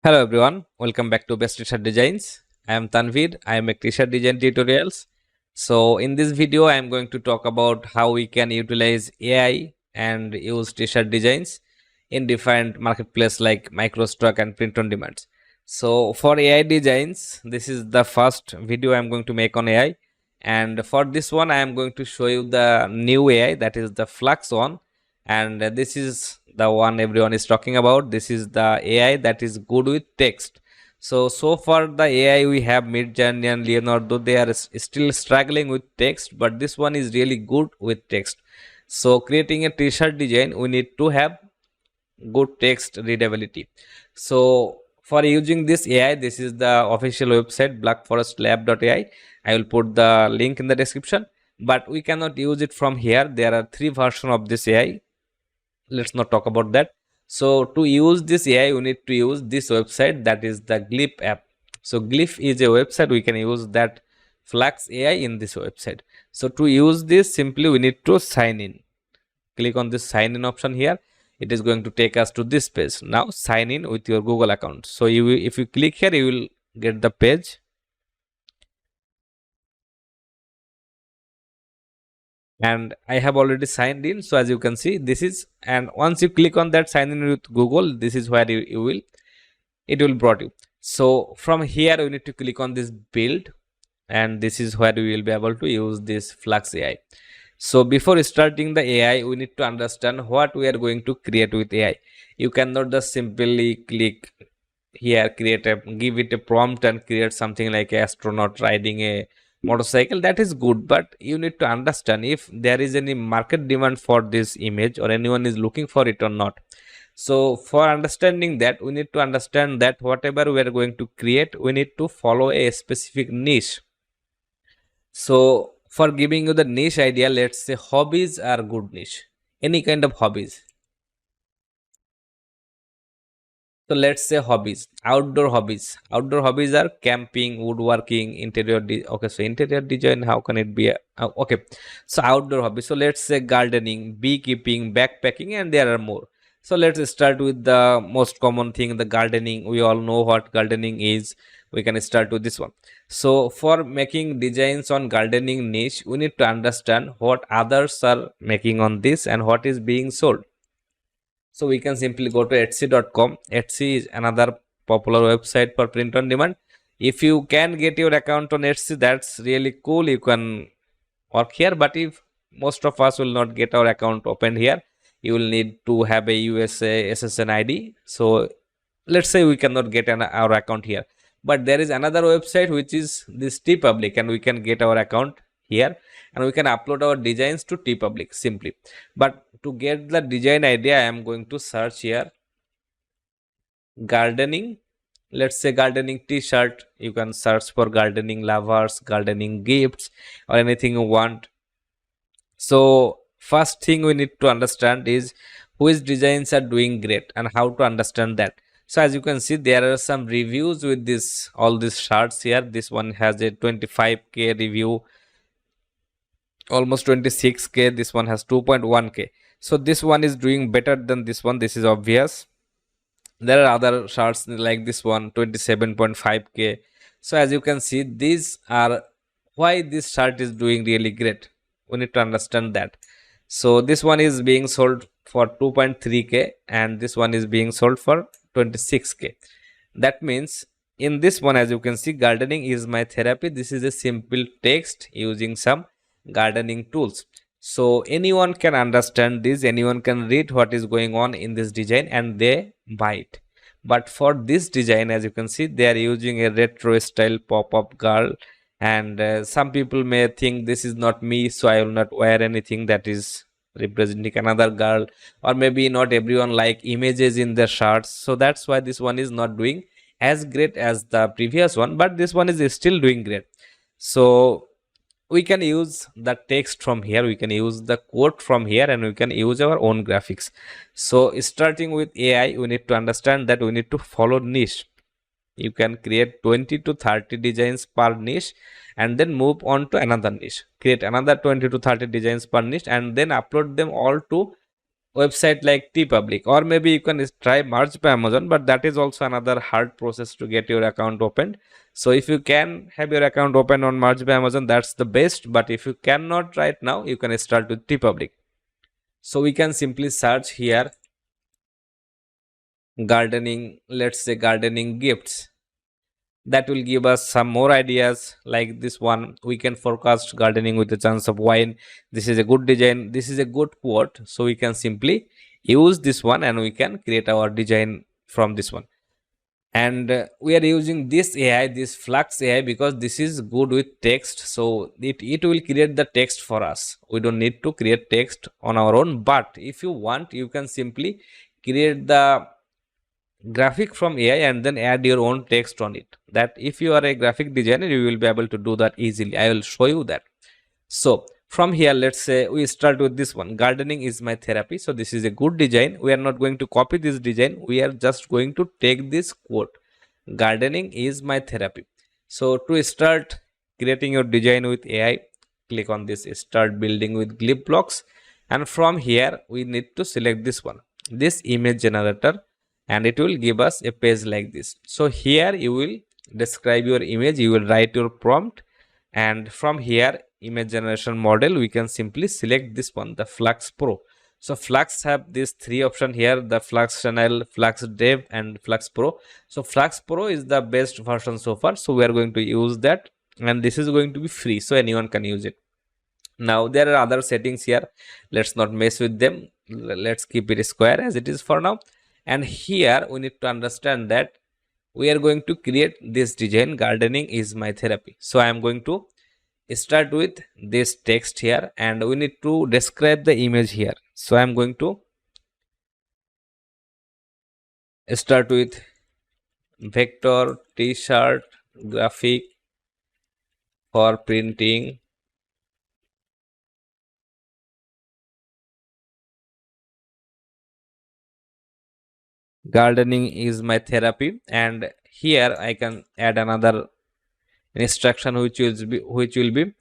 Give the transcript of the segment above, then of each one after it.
Hello everyone, welcome back to Best T-shirt Designs. I am Tanvir. I make T-shirt design tutorials. So in this video, I am going to talk about how we can utilize AI and use T-shirt designs in different marketplace like microstock and print on demand. So for AI designs, this is the first video I am going to make on AI. And for this one, I am going to show you the new AI, that is the Flux one. And this is the one everyone is talking about. This is the AI that is good with text. So far the AI we have Midjourney and Leonardo, they are still struggling with text, but this one is really good with text. So creating a t-shirt design, we need to have good text readability. So for using this AI, this is the official website blackforestlab.ai. I will put the link in the description, but we cannot use it from here. There are 3 versions of this AI. Let's not talk about that. So to use this AI, we need to use this website, that is the Glif app. So Glif is a website, we can use that Flux AI in this website. So to use this, simply we need to sign in. Click on this sign in option here. It is going to take us to this page. Now sign in with your Google account. So if you click here, you will get the page. And I have already signed in. So as you can see, this is, and once you click on that sign in with Google, this is where it will brought you. So from here you need to click on this build, and this is where we will be able to use this Flux AI. So before starting the AI, we need to understand what we are going to create with AI. You cannot just simply click here, give it a prompt and create something like an astronaut riding a motorcycle. That is good, but you need to understand if there is any market demand for this image or anyone is looking for it or not. So for understanding that, we need to understand that whatever we are going to create, we need to follow a specific niche. So for giving you the niche idea, let's say hobbies are good niche, any kind of hobbies. So let's say hobbies, outdoor hobbies. Outdoor hobbies are camping, woodworking, okay, so interior design, how can it be? Okay, so outdoor hobbies. So let's say gardening, beekeeping, backpacking, and there are more. So let's start with the most common thing, the gardening. We all know what gardening is. We can start with this one. So for making designs on gardening niche, we need to understand what others are making on this and what is being sold. So we can simply go to exp.com. Etsy is another popular website for print on demand. If you can get your account on Etsy, that's really cool. You can work here. But if most of us will not get our account opened here, you will need to have a USA SSN ID. So let's say we cannot get our account here. But there is another website which is this TeePublic, and we can get our account here, and we can upload our designs to TeePublic simply. But to get the design idea, I am going to search here gardening. Let's say gardening t-shirt. You can search for gardening lovers, gardening gifts, or anything you want. So first thing we need to understand is which designs are doing great and how to understand that. So as you can see, there are some reviews with this, all these shirts here. This one has a 25k review, almost 26k. This one has 2.1k. So this one is doing better than this one. This is obvious. There are other shirts like this one, 27.5k. So as you can see, these are why this shirt is doing really great. We need to understand that. So this one is being sold for 2.3k, and this one is being sold for 26k. That means in this one, as you can see, gardening is my therapy. This is a simple text using some gardening tools. So anyone can understand this, anyone can read what is going on in this design, and they buy it. But for this design, as you can see, they are using a retro style pop-up girl, and some people may think this is not me, so I will not wear anything that is representing another girl, or maybe not everyone like images in their shirts. So that's why this one is not doing as great as the previous one, but this one is still doing great. So we can use the text from here, we can use the quote from here, and we can use our own graphics. So starting with AI, we need to understand that we need to follow niche. You can create 20 to 30 designs per niche, and then move on to another niche, create another 20 to 30 designs per niche, and then upload them all to website like Tpublic, or maybe you can try merge by Amazon, but that is also another hard process to get your account opened. So if you can have your account open on merge by Amazon, that's the best. But if you cannot right now, you can start with Tpublic. So we can simply search here gardening, let's say gardening gifts. That will give us some more ideas like this one. We can forecast gardening with a chance of wine. This is a good design. This is a good quote. So we can simply use this one and we can create our design from this one. And we are using this AI, this Flux AI, because this is good with text. So it will create the text for us. We don't need to create text on our own. But if you want, you can simply create the graphic from AI and then add your own text on it. That if you are a graphic designer, you will be able to do that easily. I will show you that. So from here, let's say we start with this one. Gardening is my therapy. So this is a good design. We are not going to copy this design. We are just going to take this quote. Gardening is my therapy. So to start creating your design with AI, click on this start building with Glif blocks. And from here, we need to select this one, this image generator, and it will give us a page like this. So here you will describe your image, you will write your prompt, and from here image generation model, we can simply select this one, the Flux Pro. So Flux have these three options here, the Flux Channel, Flux Dev and Flux Pro. So Flux Pro is the best version so far. So we are going to use that, and this is going to be free, so anyone can use it. Now there are other settings here. Let's not mess with them. Let's keep it square as it is for now. And here we need to understand that we are going to create this design. Gardening is my therapy. So I am going to start with this text here, and we need to describe the image here. So I am going to start with vector t-shirt graphic for printing. Gardening is my therapy, and here I can add another instruction which will be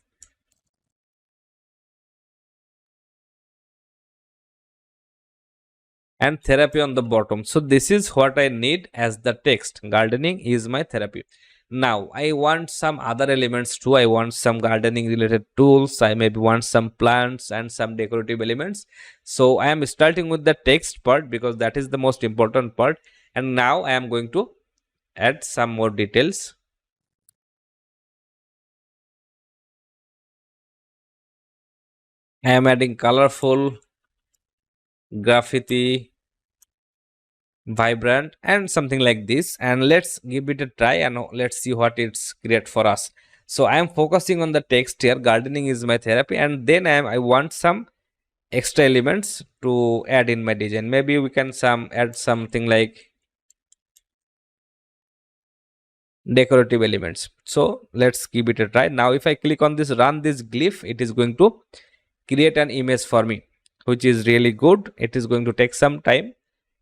and therapy on the bottom. So this is what I need as the text. Gardening is my therapy. Now I want some other elements too. I want some gardening related tools. I maybe want some plants and some decorative elements. So I am starting with the text part because that is the most important part. And now I am going to add some more details. I am adding colorful, graffiti, vibrant, and something like this. And let's give it a try and let's see what it's create for us. So I am focusing on the text here. Gardening is my therapy, and then I want some extra elements to add in my design. Maybe we can add something like decorative elements. So let's give it a try. Now if I click on this run this glyph, it is going to create an image for me, which is really good. It is going to take some time,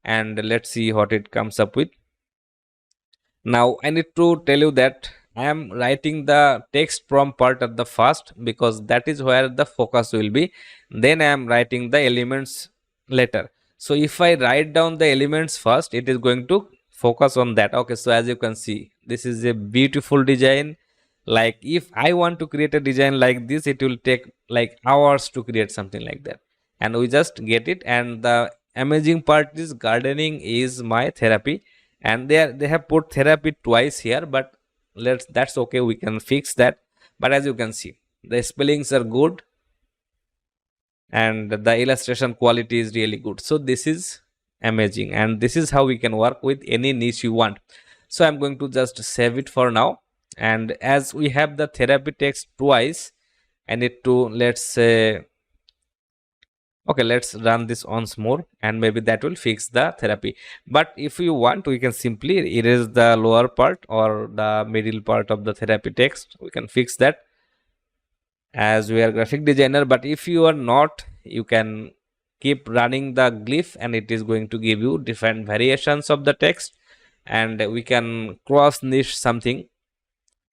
and let's see what it comes up with. Now I need to tell you that I am writing the text prompt part at the first because that is where the focus will be. Then I am writing the elements later. So if I write down the elements first, it is going to focus on that. Okay, so as you can see, this is a beautiful design. Like if I want to create a design like this, it will take like hours to create something like that, and we just get it. And the amazing part is gardening is my therapy, and they have put therapy twice here, but that's okay, we can fix that. But as you can see, the spellings are good and the illustration quality is really good. So this is amazing, and this is how we can work with any niche you want. So I'm going to just save it for now. And as we have the therapy text twice, I need to, let's say, okay, let's run this once more, and maybe that will fix the therapy. But if you want, we can simply erase the lower part or the middle part of the therapy text. We can fix that as we are graphic designer. But if you are not, you can keep running the glyph, and it is going to give you different variations of the text, and we can cross niche something.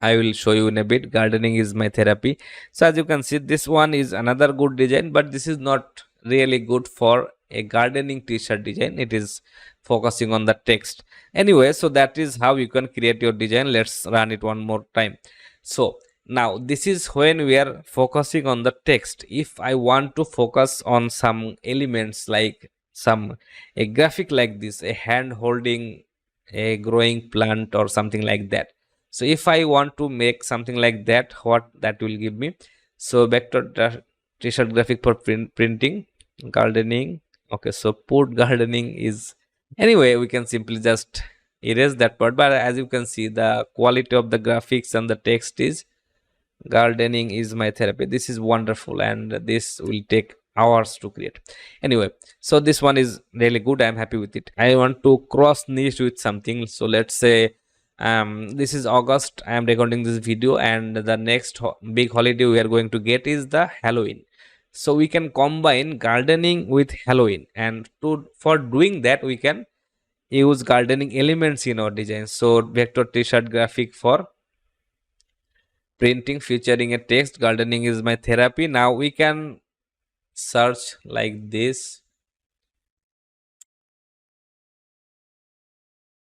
I will show you in a bit. Gardening is my therapy. So as you can see, this one is another good design, but this is not really good for a gardening t-shirt design. It is focusing on the text. Anyway, so that is how you can create your design. Let's run it one more time. So now this is when we are focusing on the text. If I want to focus on some elements like some a graphic like this, a hand holding a growing plant or something like that. So if I want to make something like that, what that will give me? So vector t-shirt graphic for printing gardening. Okay, so put gardening is, anyway, we can simply just erase that part, but as you can see, the quality of the graphics and the text is gardening is my therapy. This is wonderful, and this will take hours to create. Anyway, so this one is really good. I'm happy with it. I want to cross niche with something. So let's say this is August. I am recording this video, and the next big holiday we are going to get is the Halloween. So we can combine gardening with Halloween, and for doing that we can use gardening elements in our design. So vector t-shirt graphic for printing featuring a text, gardening is my therapy. Now we can search like this,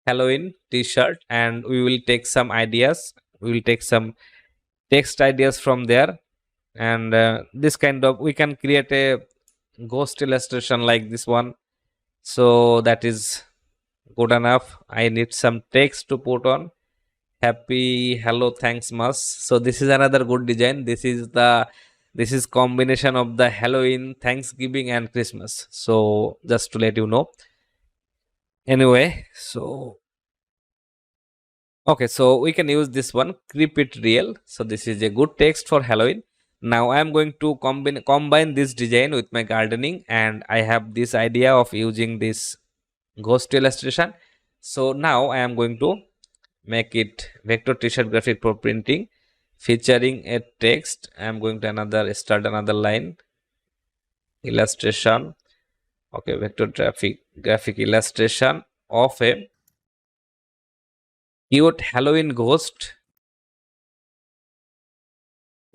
Halloween t-shirt, and we will take some ideas. We will take some text ideas from there, and this kind of, we can create a ghost illustration like this one. So that is good enough. I need some text to put on. Happy hello thanks mas. So this is another good design. This is combination of the Halloween, Thanksgiving and Christmas. So just to let you know. Anyway, so okay, so we can use this one, keep it real. So this is a good text for Halloween. Now I am going to combine this design with my gardening, and I have this idea of using this ghost illustration. So now I am going to make it vector t-shirt graphic for printing featuring a text. I am going to start another line, illustration. Okay, vector graphic illustration of a cute Halloween ghost.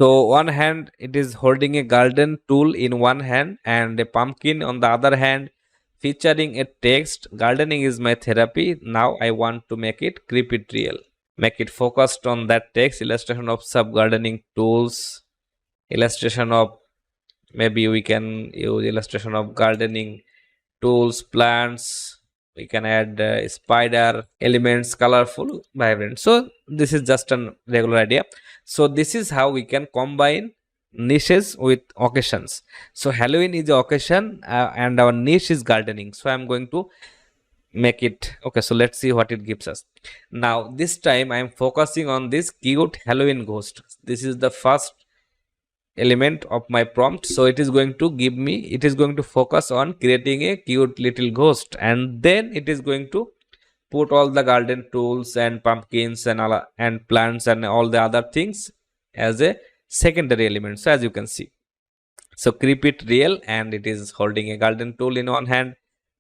So one hand it is holding a garden tool in one hand and a pumpkin on the other hand, featuring a text, gardening is my therapy. Now I want to make it keep it real. Make it focused on that text, illustration of sub gardening tools, illustration of, maybe we can use illustration of gardening tools, plants. We can add spider elements, colorful, vibrant. So this is just a regular idea. So this is how we can combine niches with occasions. So Halloween is the occasion, and our niche is gardening. So I'm going to make it. Okay, so let's see what it gives us. Now this time I'm focusing on this cute Halloween ghost. This is the first element of my prompt. So it is going to give me, it is going to focus on creating a cute little ghost, and then it is going to put all the garden tools and pumpkins and all and plants and all the other things as a secondary element. So as you can see, so keep it real, and it is holding a garden tool in one hand,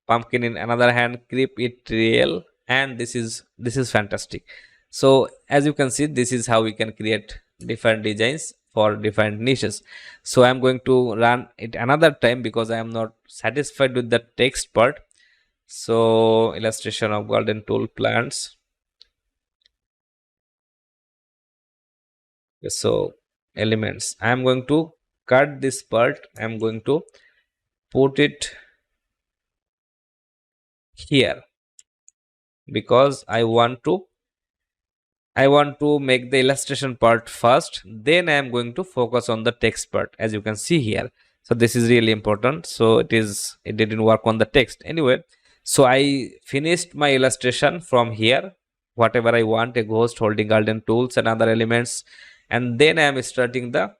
pumpkin in another hand, keep it real, and this is fantastic. So as you can see, this is how we can create different designs for different niches. So I'm going to run it another time because I am not satisfied with the text part. So illustration of garden tool plants. So elements, I am going to cut this part. I am going to put it here because I want to make the illustration part first, then I am going to focus on the text part, as you can see here. So this is really important. So it didn't work on the text. Anyway, so I finished my illustration from here, whatever I want, a ghost holding garden tools and other elements, and then I am starting the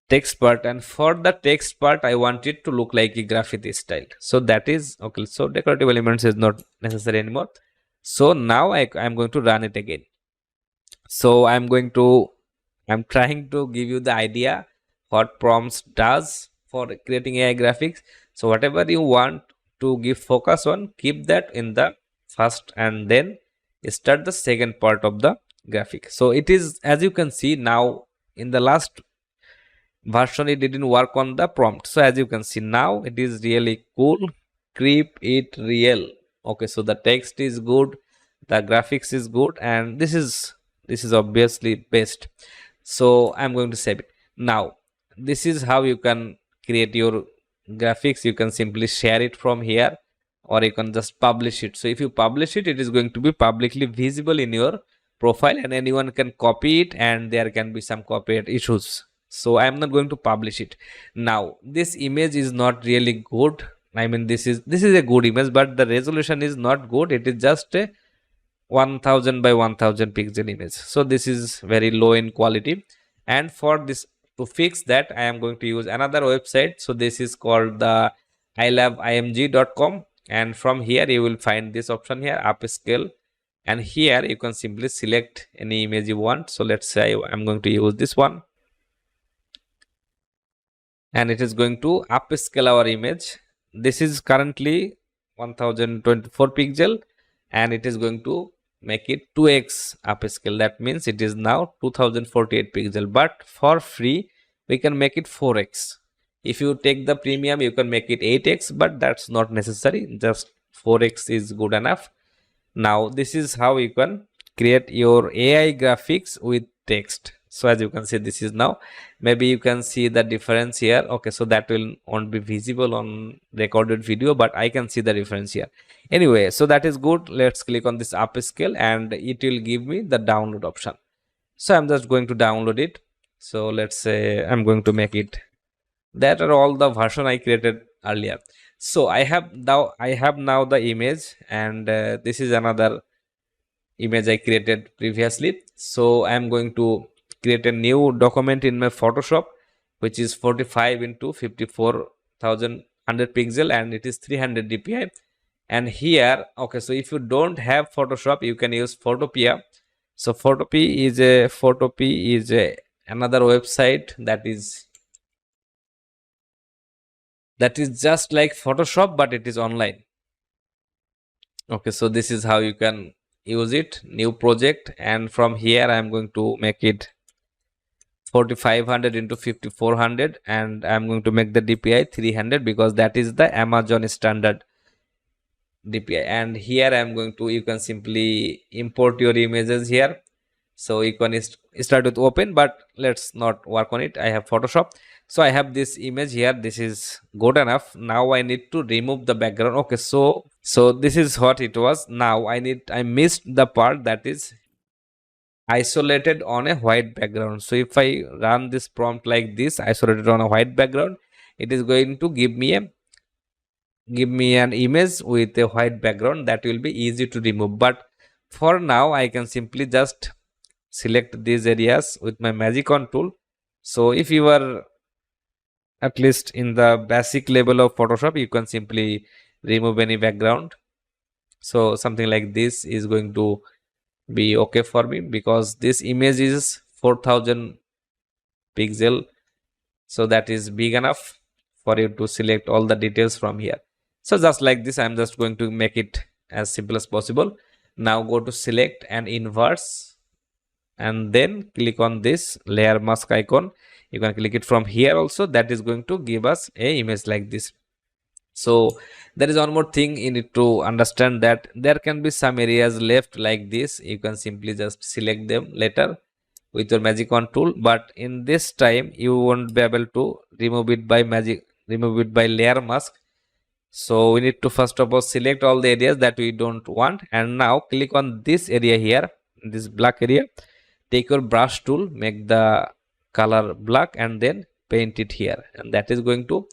text part, and for the text part I want it to look like a graffiti style. So that is okay. So decorative elements is not necessary anymore. So now I'm going to run it again. So I'm trying to give you the idea what prompts does for creating AI graphics. So whatever you want to give focus on, keep that in the first, and then start the second part of the graphic. So it is, as you can see now, in the last version it didn't work on the prompt. So as you can see now it is really cool. Keep it real. Okay, so the text is good, the graphics is good, and this is obviously best. So I'm going to save it. Now this is how you can create your graphics. You can simply share it from here, or you can just publish it. So if you publish it, it is going to be publicly visible in your profile and anyone can copy it, and there can be some copyright issues. So I am not going to publish it. Now this image is not really good. I mean, this is a good image, but the resolution is not good. It is just a 1000 by 1000 pixel image, so this is very low in quality. And for this, to fix that, I am going to use another website. So this is called the iloveimg.com, and from here you will find this option here, upscale, and here you can simply select any image you want. So let's say I'm going to use this one, and it is going to upscale our image. This is currently 1024 pixel, and it is going to make it 2x upscale. That means it is now 2048 pixel, but for free we can make it 4x. If you take the premium, you can make it 8x, but that's not necessary. Just 4x is good enough. Now this is how you can create your AI graphics with text. So as you can see, this is now, maybe you can see the difference here. Okay, so that will won't be visible on recorded video, but I can see the difference here. Anyway, so that is good. Let's click on this upscale and it will give me the download option. So I'm just going to download it. So let's say I'm going to make it. That are all the version I created earlier. So I have now the image, and this is another image I created previously. So I am going to create a new document in my Photoshop, which is 45 into 54,100 pixel, and it is 300 dpi. And here, okay, so if you don't have Photoshop, you can use Photopea. So Photopea is another website that is just like Photoshop, but it is online. Okay, so this is how you can use it. New project, and from here I am going to make it 4500 into 5400, and I'm going to make the DPI 300 because that is the Amazon standard DPI. And here I'm going to, you can simply import your images here. So you can start with open, but let's not work on it. I have Photoshop. So I have this image here. This is good enough. Now I need to remove the background. Okay, so this is what it was. Now I missed the part that is isolated on a white background. So if I run this prompt like this, isolated on a white background, it is going to give me an image with a white background that will be easy to remove. But for now I can simply just select these areas with my magic on tool. So if you are at least in the basic level of Photoshop, you can simply remove any background. So something like this is going to be okay for me because this image is 4000 pixel, so that is big enough for you to select all the details from here. So just like this, I'm just going to make it as simple as possible. Now go to select and inverse, and then click on this layer mask icon. You can click it from here also. That is going to give us a image like this. So there is one more thing you need to understand, that there can be some areas left like this. You can simply just select them later with your magic on tool, but in this time you won't be able to remove it by layer mask. So we need to first of all select all the areas that we don't want, and now click on this area here, this black area. Take your brush tool, make the color black, and then paint it here, and that is going to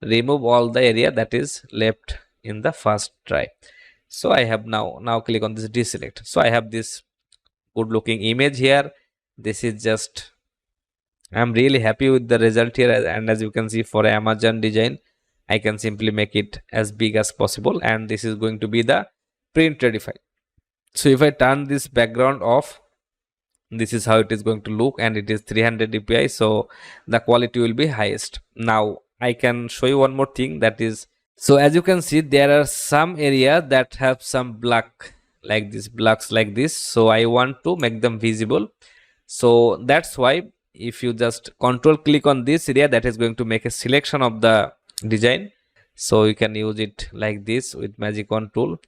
remove all the area that is left in the first try. So I have now click on this deselect. So I have this good looking image here. This is just, I'm really happy with the result here, and as you can see, for Amazon design I can simply make it as big as possible, and this is going to be the print ready file. So if I turn this background off, this is how it is going to look, and it is 300 dpi, so the quality will be highest. Now I can show you one more thing, that is, so as you can see, there are some areas that have some black like this, blacks like this, so I want to make them visible. So that's why if you just control click on this area, that is going to make a selection of the design. So you can use it like this with magic wand tool.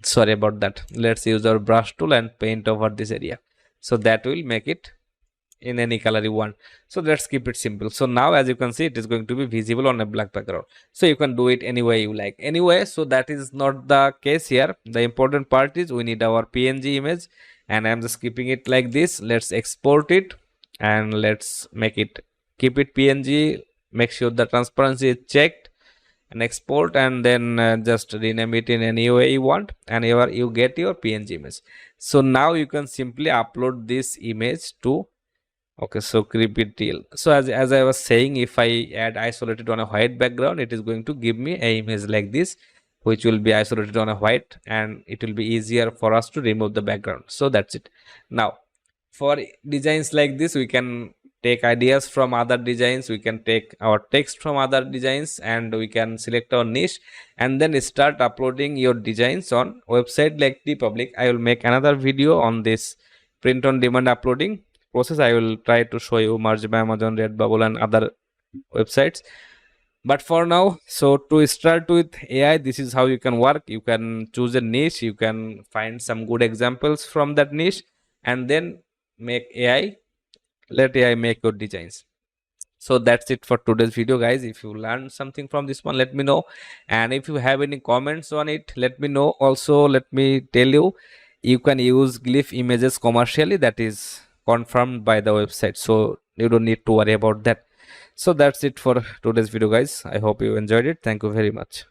Sorry about that. Let's use our brush tool and paint over this area, so that will make it in any color you want. So let's keep it simple. So now as you can see, it is going to be visible on a black background, so you can do it any way you like. Anyway, so that is not the case here. The important part is we need our PNG image, and I'm just keeping it like this. Let's export it and let's make it, keep it PNG, make sure the transparency is checked, and export, and then just rename it in any way you want, and here you get your PNG image. So now you can simply upload this image to, okay, so creep it till. So as I was saying, if I add isolated on a white background, it is going to give me a image like this, which will be isolated on a white, and it will be easier for us to remove the background. So that's it. Now for designs like this, we can take ideas from other designs, we can take our text from other designs, and we can select our niche and then start uploading your designs on website like the public. I will make another video on this print on demand uploading process. I will try to show you Merge by Amazon, Redbubble and other websites. But for now, so to start with AI, this is how you can work. You can choose a niche, you can find some good examples from that niche, and then make AI, let AI make your designs. So that's it for today's video, guys. If you learned something from this one, let me know, and if you have any comments on it, let me know. Also, let me tell you, you can use Glif images commercially, that is confirmed by the website, so you don't need to worry about that. So that's it for today's video, guys. I hope you enjoyed it. Thank you very much.